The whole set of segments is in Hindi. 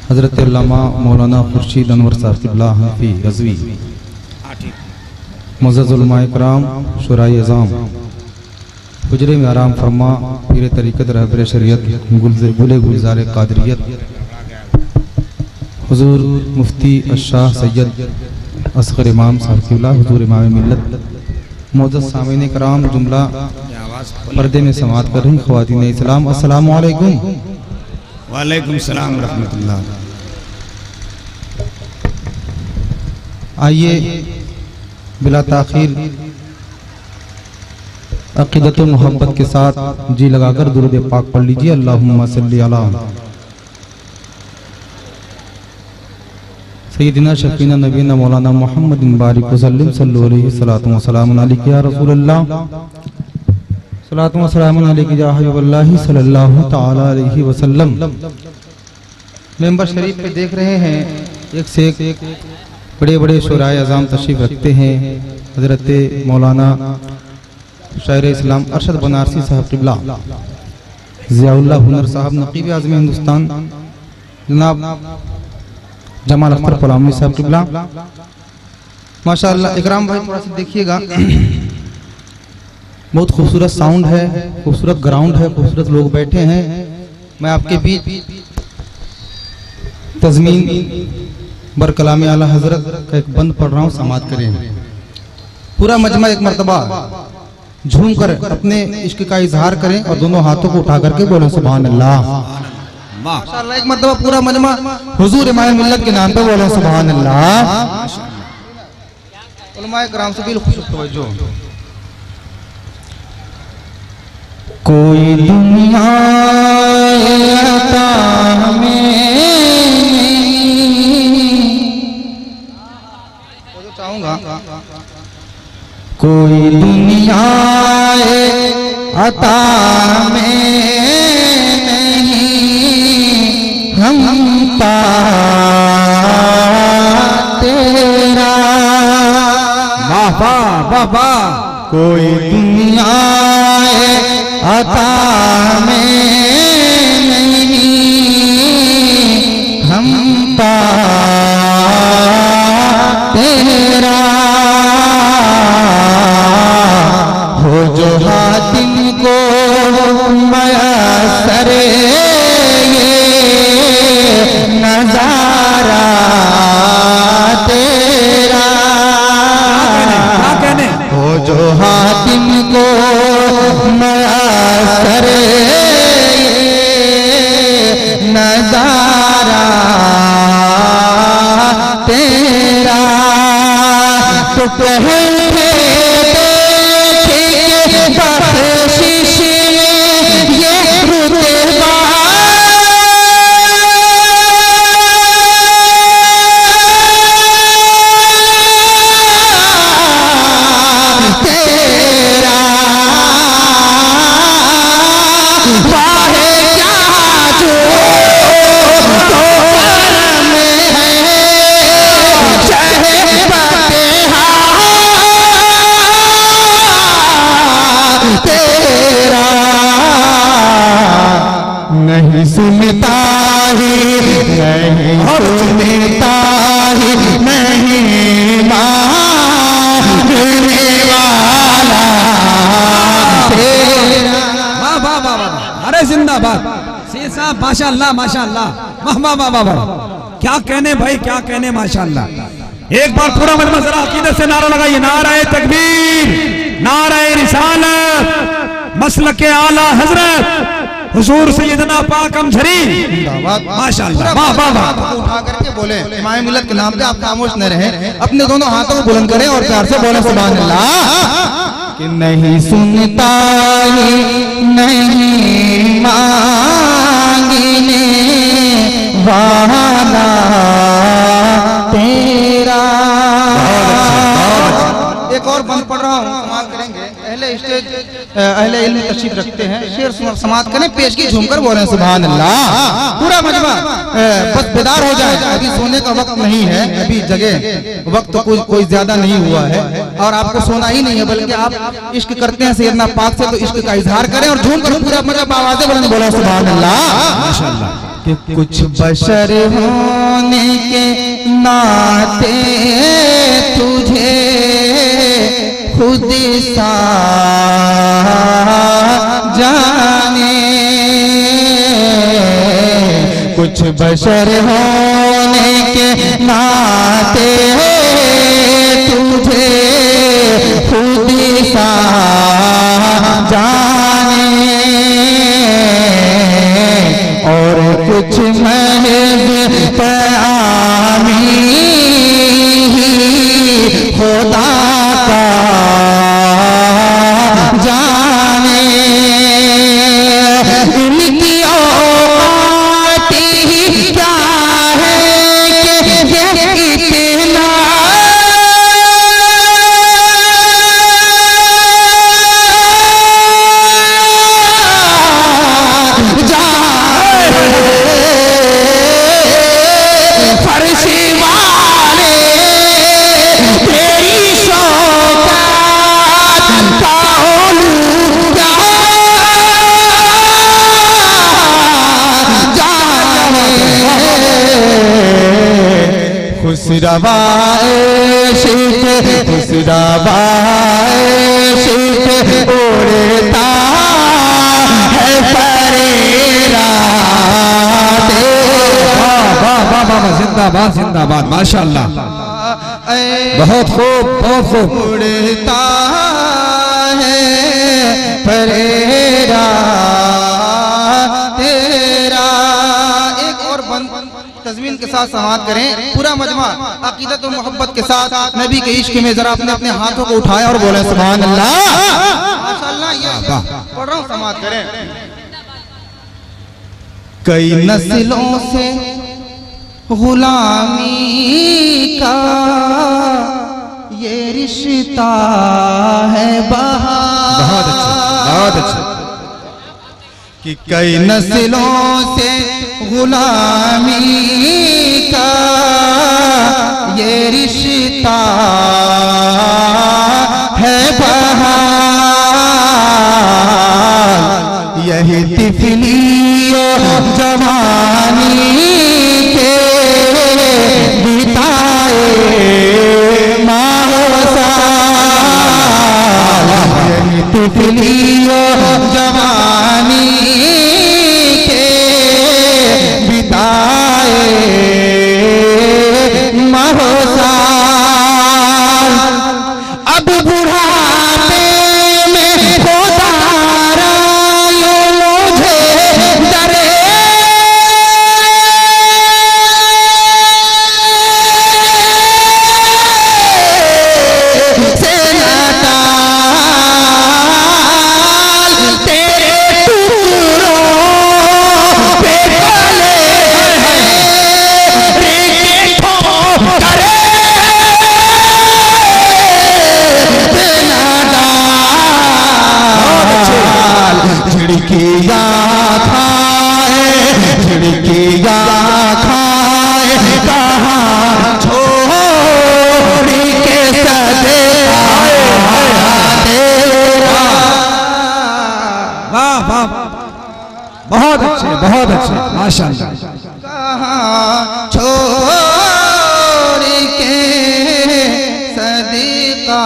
हज़रत अल्लामा मौलाना खुर्शीद अनवर साहब क़िबला हनफी रज़वी, मुअज़्ज़ज़ उलमाए किराम, शुराए अज़ाम, हुजरे में आराम फरमा, पीर तरीक़त रहबर शरीयत, गुलज़ार क़ादरियत, हुज़ूर मुफ्ती अशाह सैयद असग़र इमाम साहब क़िबला, हुज़ूर इमाम मिल्लत, मुअज़्ज़ज़ सामीन किराम, जुमला पर्दे में समाअत कर रही ख़वातीन इस्लाम, अस्सलामु अलैकुम। वालेकुम सलाम रहमतुल्लाह। आइए बिला ताख़ीर अक़ीदत व मोहब्बत के साथ जी लगाकर दुरूद पाक पढ़ लीजिए। अल्लाहुम्मा सल्ली अला सय्यदिना शफ़ीना नबीना मौलाना मुहम्मदिन बारिक वसल्लम सल्लल्लाहु अलैहि सलातु व सलामुन अलैका या रसूलल्लाह, सलातु व सलामुन अलैका या हबीबल्लाह सल्लल्लाहु तआला अलैहि वसल्लम। मेंबर शरीफ पे देख रहे हैं एक से एक बड़े बड़े शुराए अज़ाम तशरीफ़ रखते हैं। हज़रत मौलाना शायर इस्लाम अरशद बनारसी साहब क़िबला, ज़ियाउल्लाह हुनर साहब नक़ीब आज़म हिंदुस्तान, जनाब जमाल अख्तर ग़ुलामी साहब क़िबला, माशाअल्लाह। इकराम भाई थोड़ा सा देखिएगा, बहुत खूबसूरत साउंड है, खूबसूरत ग्राउंड है, खूबसूरत लोग बैठे हैं। मैं आपके बीच तज़मीन बर कलाम आला हज़रत का एक बंद पढ़ रहा हूँ, समाअत करें। पूरा मजमा एक मर्तबा झूम कर अपने इश्क का इजहार करें और दोनों हाथों को उठा करके बोलें सुभान अल्लाह। माशाअल्लाह एक मर्तबा पूरा मजमा हुजूर इमाम मिल्लत के नाम पे बोलें सुभान अल्लाह। उलमाए किराम से बिल्कुल तवज्जो। कोई दुनिया अता में चाहूंगा, कोई दुनिया अता में नहीं, हम तेरा बाबा। कोई दुनिया अता में नहीं, हम तेरा। हो जो हातिम को मयसर ये नजारा तेरा, हो जो हातिम को मयसर ये नजारा तेरा। तो पहले बख्शिश ये रुतबा तेरा, वाहे क्या जो तो करम है, चाहे तेरा। नहीं सुनता ही नहीं सुनता ही नहीं मांगने वाला तेरा। वाह वाह वाह वाह, अरे जिंदाबाद शेर साहब, माशाअल्लाह माशाअल्लाह, वाह वाह वाह वाह, क्या कहने भाई, क्या कहने, माशाअल्लाह। एक बार पूरा मजमा जरा अकीदत से नारा लगाइए, नाराए तकबीर, नाराए रिसालत, मसलके आला हजरत हुजूर सैयदना पाक अमझरी, माशाअल्लाह, वाह वाह वाह। उठा करके बोले इमाम मिल्लत के नाम पे, आप खामोश न रहें, अपने दोनों हाथों को बुलंद करें और प्यार से बोले सुभान अल्लाह। कि नहीं सुनता ही नहीं मांगने वाला तेरा। एक और बंद पढ़ रहा हूँ, समाअत करेंगे। अहले स्टेज अहले इल्म तशरीफ रखते हैं, शेर समाअत करें, पेशगी झूमकर बोलें सुभान अल्लाह। पूरा मजमा बस बेदार हो जाए, अभी सोने का वक्त नहीं है, अभी जगह वक्त तो कोई ज्यादा नहीं हुआ है और आपको सोना ही नहीं है, बल्कि आप इश्क करते हैं सैयदना पाक से, तो इश्क का इजहार करें और झूमकर पूरा मजमा आवाज़ें बुलंद बोलें सुभान अल्लाह। कि कुछ बशर होने के नाते तुझे खुद सा जाने, कुछ बशर होने के नाते तुझे खुद सा जाने, और कुछ महज पयामी खुदा का जाने। इनकी औकात ही क्या है कि इतना खुशरवाए उड़ता है परेरा। जिंदाबाद जिंदाबाद, माशाअल्लाह, बहुत खूब बहुत खूब। उड़ता है परेरा तेरा। एक और बंद तज़मीन के साथ समाअत करें। पूरा मजमा अकीदत और मोहब्बत के साथ नबी के इश्क में जरा अपने अपने हाथों को उठाया और बोले सुभान अल्लाह। माशाअल्लाह, ये पढ़ रहा हूँ, समाअत करें। कई नस्लों से गुलामी का ये रिश्ता है बहार। बहुत अच्छा, बहुत अच्छा। कि कई नस्लों से गुलामी का ये रिश्ता है बहार। यही तिफली जवानी के बिताए मासा, यही तिफली जवानी के बिताए महोसा। अब बुढ़ापे में खुदारा यूं मुझे डरे से नटाल तेरे टुकड़ों पे गले करे झिड़कियाँ खाए, झिड़कियाँ खाए कहाँ छोड़ी के सदे तेरा। वाह वाह, बहुत अच्छे बहुत अच्छे, माशाअल्लाह। कहाँ छोड़ के सदका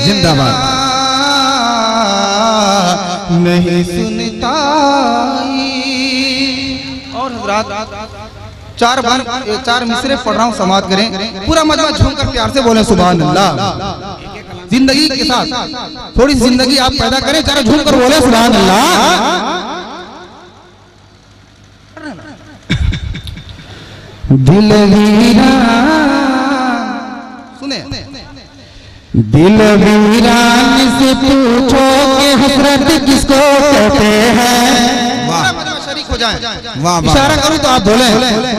जिंदाबाद। नहीं सुनता। और हजरात चार मिसरे पढ़ रहा हूँ, समाअत करें। पूरा मजमा झूम कर प्यार से बोले सुभान अल्लाह। जिंदगी के साथ थोड़ी जिंदगी आप पैदा करें, जरा झूम कर बोले सुभान अल्लाह। दिल वीरान, सुने, दिल वीरान से पूछो कि हसरत किसको कहते हैं। शरीक हो जाए, इशारा करूं तो आप बोले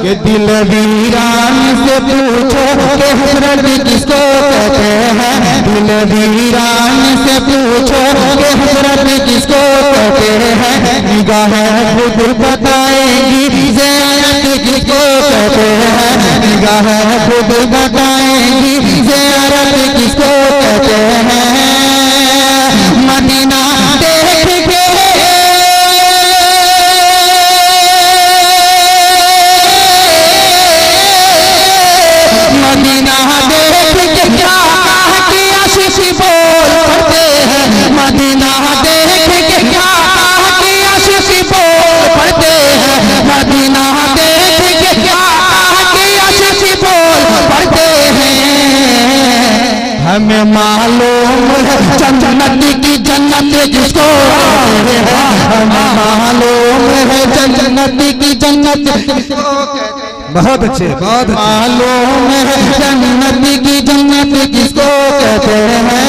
कि दिल वीरान से पूछो कि हसरत किसको कहते हैं। दिल वीरान से पूछो कि हसरत किसको कहते हैं। निगाह खुद बताएगी ज़ियारत किसको कहते हैं। निगाह खुद बताएगी ज़ियारत किसको कहते हैं। मदीना देख के हमें मालूम है जन्नत की जन्नत जिसको कहते हैं, हमें मालूम है जन्नत की जन्नत जिसको कहते हैं। बहुत अच्छे, बहुत मालूम है जन्नत की जन्नत जिसको कहते हैं।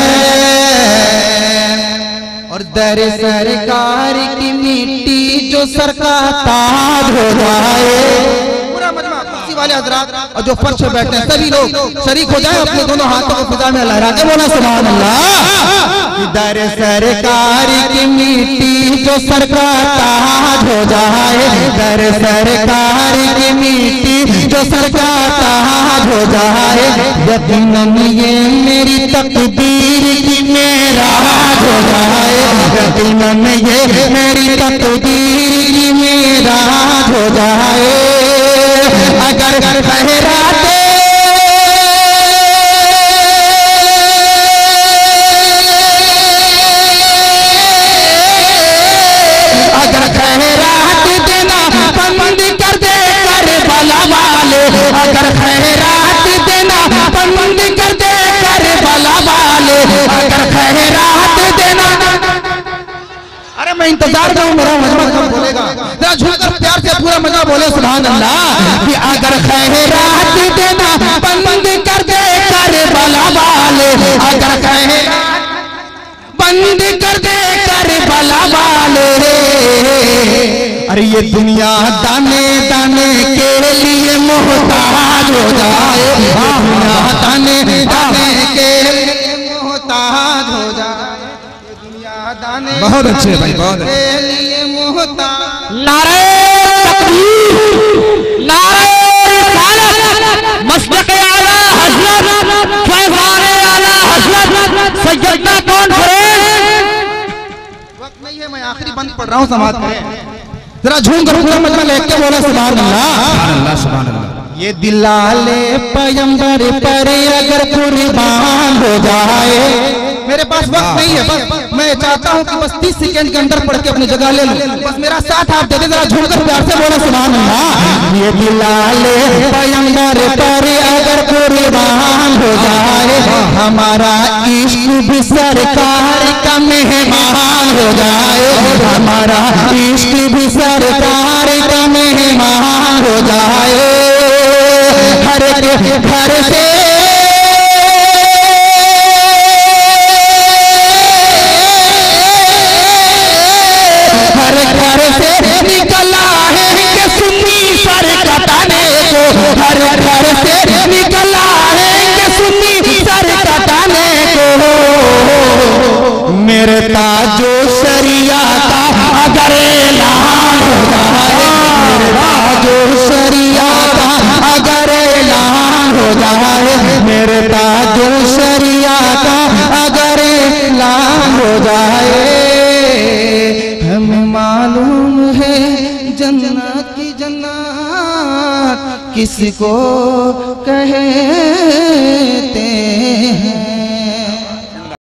और दर सरकार की मिट्टी जो सर का ताज हो जाए, पूरा मजमा कुर्सी वाले हजरात और जो फर्श पे बैठे हैं सभी लोग शरीक हो जाए, अपने दोनों हाथों को फिजा में लहरा के बोला सुभान अल्लाह। दर सरकार की मिट्टी जो सर का ताज हो जाए, दर सरकार की मिट्टी जो सर का ताज हो जाए, यकीनन ये मेरी तकदीर की मेराज हो जाए, यकीनन ये मेरी तकदीर की मेराज हो जाए। अगर खैराते अगर खैरात देना बंद कर दे करबला वाले, अगर खैरात देना बंद कर दे करबला वाले, अगर खैरात देना। अरे मैं इंतजार करूं मेरा मजमा कब बोलेगा, जरा झूमकर प्यार से पूरा मजमा बोले सुभान अल्लाह। कि अगर खैरात देना बंद कर दे करबला वाले, अगर खैरात बंद कर दे करबला वाले। अरे ये दुनिया दाने दाने के लिए मोहताज हो जाए, दुनिया दाने दाने के लिए मोहताज हो जाए, दुनिया दाने बहुत अच्छे भाई, बहुत के लिए मोहताज। नारे तकबीर, नारे रिसालत, मसलक आला हज़रत, फैज़ान आला हज़रत सैयदना कॉन्फ्रेंस। वक्त नहीं है, मैं आखिरी बंद पढ़ रहा हूँ समाज में, जरा झूम कर पूरा मजमा लेके के बोला सुभान अल्लाह। सुभान अल्लाह। ये दिलाले पैगंबर पर अगर कुर्बान हो जाए, मेरे पास वक्त नहीं है, बस मैं चाहता हूँ कि बस 30 सेकंड के अंदर पढ़ के अपनी जगह ले लूं, बस मेरा साथ आप दे दे, जरा झूमकर प्यार से बोला सुभान अल्लाह। ये दिलाले पैगंबर पर अगर कुर्बान हो जाए, हमारा इश्क भी सरकार का मेहमान हो जाए, हमारा इश्क भी सरकार का मेहमान हो जाए। हर घर से हर घर से निकला है कि सुन्नी सर कटाने को, हर घर से निकला है कि सुन्नी सर कटाने को। मेरे ताजो शरिया का अगर ऐलान हो जाए, मेरे ताजो शरिया का अगर ऐलान हो जाए, मेरे ताजो शरिया का अगर ऐलान हो जाए। हमें मालूम है जन्नत की जन्नत किसको कहते